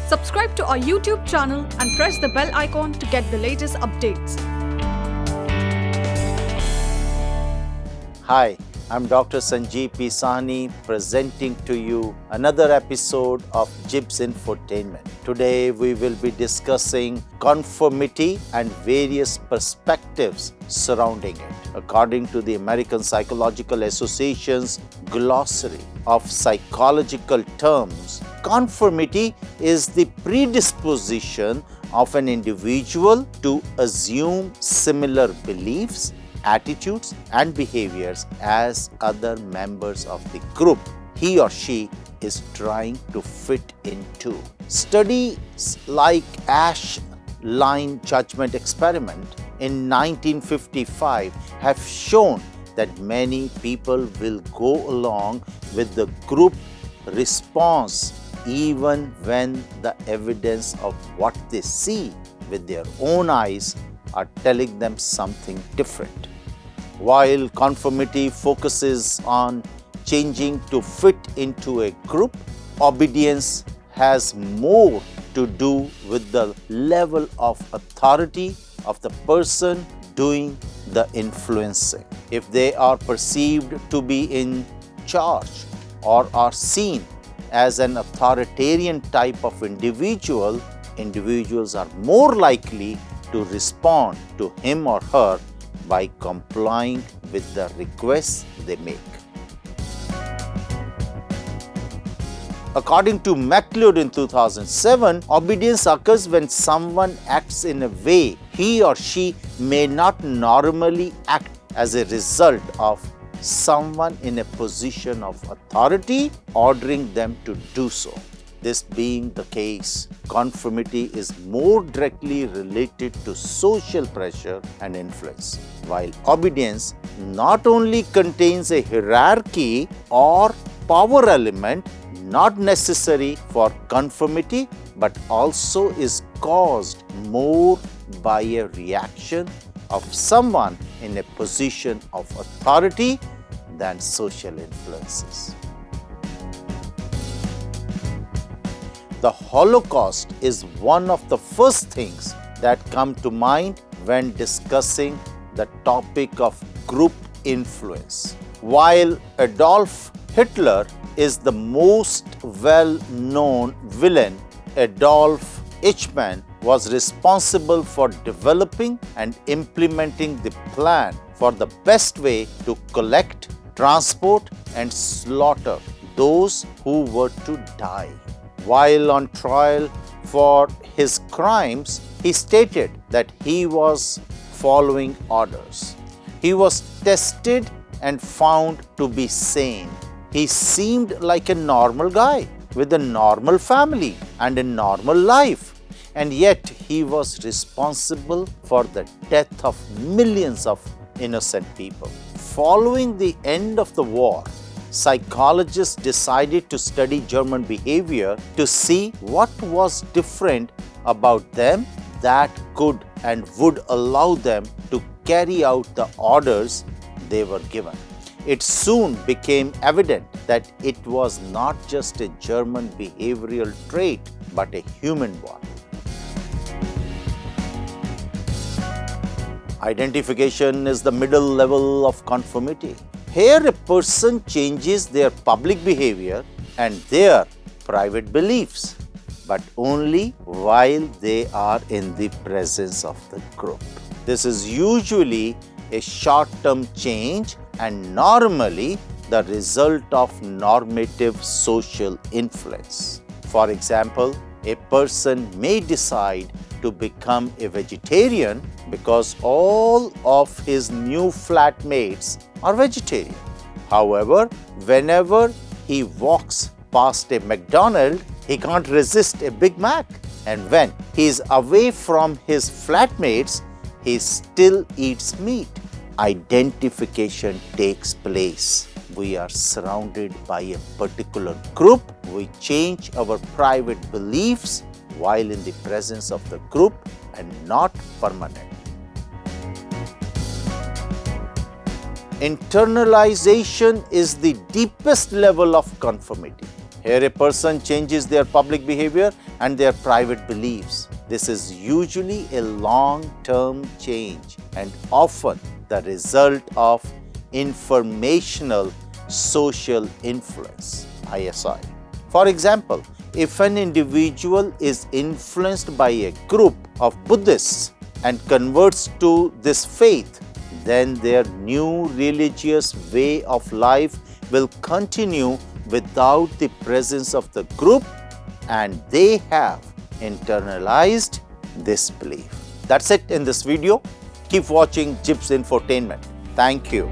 Subscribe to our YouTube channel and press the bell icon to get the latest updates. Hi, I'm Dr. Sahni presenting to you another episode of JIBS Infotainment. Today we will be discussing conformity and various perspectives surrounding it. According to the American Psychological Association's glossary of psychological terms, conformity is the predisposition of an individual to assume similar beliefs, attitudes and behaviors as other members of the group he or she is trying to fit into. Studies like Ash Line Judgment Experiment in 1955 have shown that many people will go along with the group response even when the evidence of what they see with their own eyes are telling them something different. While conformity focuses on changing to fit into a group, obedience has more to do with the level of authority of the person doing the influencing. If they are perceived to be in charge or are seen as an authoritarian type of individual, individuals are more likely to respond to him or her by complying with the requests they make. According to McLeod in 2007, obedience occurs when someone acts in a way he or she may not normally act as a result of someone in a position of authority ordering them to do so. This being the case, conformity is more directly related to social pressure and influence, while obedience not only contains a hierarchy or power element not necessary for conformity, but also is caused more by a reaction of someone in a position of authority than social influences. The Holocaust is one of the first things that come to mind when discussing the topic of group influence. While Adolf Hitler is the most well-known villain, Adolf Eichmann was responsible for developing and implementing the plan for the best way to collect, transport and slaughter those who were to die. While on trial for his crimes, he stated that he was following orders. He was tested and found to be sane. He seemed like a normal guy with a normal family and a normal life, and yet he was responsible for the death of millions of innocent people. Following the end of the war, psychologists decided to study German behavior to see what was different about them that could and would allow them to carry out the orders they were given. It soon became evident that it was not just a German behavioral trait, but a human one. Identification is the middle level of conformity. Here a person changes their public behavior and their private beliefs, but only while they are in the presence of the group. This is usually a short-term change and normally the result of normative social influence. For example, a person may decide to become a vegetarian because all of his new flatmates are vegetarian. However, whenever he walks past a McDonald's, he can't resist a Big Mac. And when he is away from his flatmates, he still eats meat. Identification takes place. We are surrounded by a particular group. We change our private beliefs while in the presence of the group and not permanent. Internalization is the deepest level of conformity. Here a person changes their public behavior and their private beliefs. This is usually a long-term change and often the result of informational social influence, ISI. For example, if an individual is influenced by a group of Buddhists and converts to this faith, then their new religious way of life will continue without the presence of the group, and they have internalized this belief. That's it in this video. Keep watching JIBS Infotainment. Thank you.